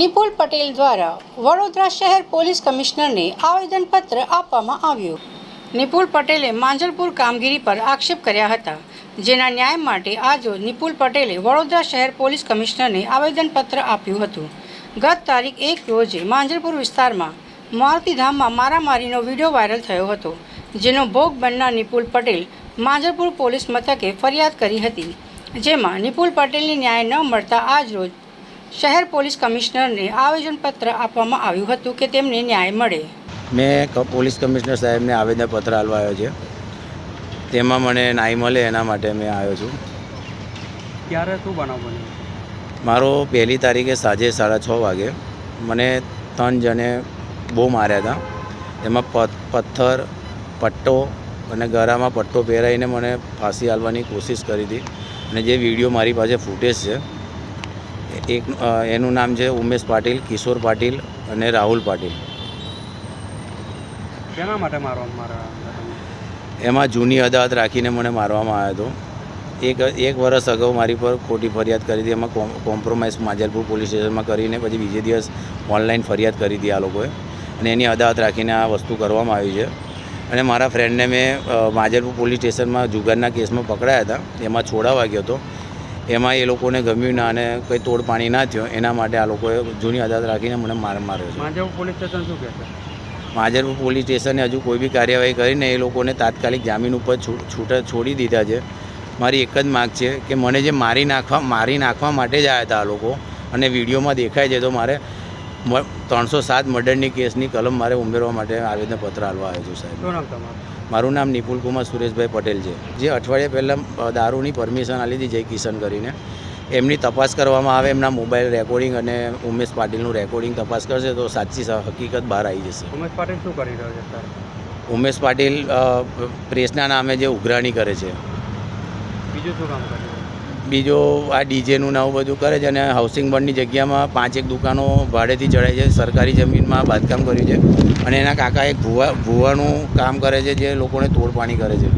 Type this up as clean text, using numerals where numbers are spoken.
નિપુલ પટેલ દ્વારા વડોદરા શહેર પોલીસ કમિશનરને આવેદનપત્ર આપવામાં આવ્યું. નિપુલ પટેલે માંજલપુર કામગીરી પર આક્ષેપ કર્યા હતા, જેના ન્યાય માટે આજરોજ નિપુલ પટેલે વડોદરા શહેર પોલીસ કમિશનરને આવેદનપત્ર આપ્યું હતું. ગત તારીખ 1 રોજે માંજલપુર વિસ્તારમાં મારુતિધામમાં મારામારીનો વિડીયો વાયરલ થયો હતો, જેનો ભોગ બનનાર નિપુલ પટેલ માંજલપુર પોલીસ મથકે ફરિયાદ કરી હતી, જેમાં નિપુલ પટેલને ન્યાય ન મળતા આજરોજ શહેર પોલીસ કમિશનરને આવેદનપત્ર આપવામાં આવ્યું હતું કે તેમને ન્યાય મળે. મેં પોલીસ કમિશનર સાહેબને આવેદનપત્ર આપવા આવ્યો છે. તેમાં મને ન્યાય મળે એના માટે મેં આવ્યો છું. ક્યારે શું બનાવ બન્યો? મારો 1લી તારીખે સાંજે 6:30 વાગે મને 3 જણે બહુ માર્યા હતા. એમાં પથ્થર, પટ્ટો અને ગળામાં પટ્ટો પહેરાવીને મને ફાંસી આપવાની કોશિશ કરી હતી. અને જે વિડીયો મારી પાસે ફૂટેજ છે, એનું નામ છે ઉમેશ પાટીલ, કિશોર પાટીલ અને રાહુલ પાટીલ. કેના માટે મારવા? એમાં જૂની અદાવત રાખીને મને મારવામાં આવ્યો હતો. એક વર્ષ અગાઉ મારી પર ખોટી ફરિયાદ કરી હતી. એમાં કોમ્પ્રોમાઇઝ માંજલપુર પોલીસ સ્ટેશનમાં કરીને પછી બીજે દિવસ ઓનલાઈન ફરિયાદ કરી હતી આ લોકોએ, અને એની અદાવત રાખીને આ વસ્તુ કરવામાં આવી છે. અને મારા ફ્રેન્ડને મેં માંજલપુર પોલીસ સ્ટેશનમાં જુગારના કેસમાં પકડાયા હતા, એમાં છોડાવા ગયો હતો. એમાં એ લોકોને ગમ્યું ના અને કંઈ તોડ પાણી ના થયો, એના માટે આ લોકોએ જૂની અદાલત રાખીને મને માર્યો છે. માંજલપુર પોલીસ સ્ટેશન શું કહે છે? માંજલપુર પોલીસ સ્ટેશને હજુ કોઈ બી કાર્યવાહી કરીને એ લોકોને તાત્કાલિક જામીન ઉપર છોડી દીધા છે. મારી એક જ માગ છે કે મને જે મારી નાખવા માટે જ આવ્યા હતા આ લોકો, અને વિડીયોમાં દેખાય છે, તો મારે 307 મર્ડરની કેસની કલમ મારે ઉમેરવા માટે આવેદનપત્ર આપવા આવ્યો છું સાહેબ. શું નામ તમારું? મારું નામ નિપુલ કુમાર સુરેશભાઈ પટેલ છે. જે અઠવાડિયા પહેલાં દારૂની પરમિશન આપી હતી જય કિશન કરીને, એમની તપાસ કરવામાં આવે. એમના મોબાઈલ રેકોર્ડિંગ અને ઉમેશ પાટીલનું રેકોર્ડિંગ તપાસ કરશે તો સાચી હકીકત બહાર આવી જશે. ઉમેશ પાટીલ શું કરી રહ્યો છે સર? ઉમેશ પાટીલ પ્રેસના નામે જે ઉઘરાણી કરે છે. બીજું શું કામ કરે છે? બીજો આ ડીજેનું નવું બધું કરે છે, અને હાઉસિંગ બોર્ડની જગ્યામાં 5 દુકાનો ભાડેથી ચડાવી છે. સરકારી જમીનમાં બાંધકામ કર્યું છે, અને એના કાકા એક ભૂવાનું કામ કરે છે, જે લોકોને તોડપાણી કરે છે.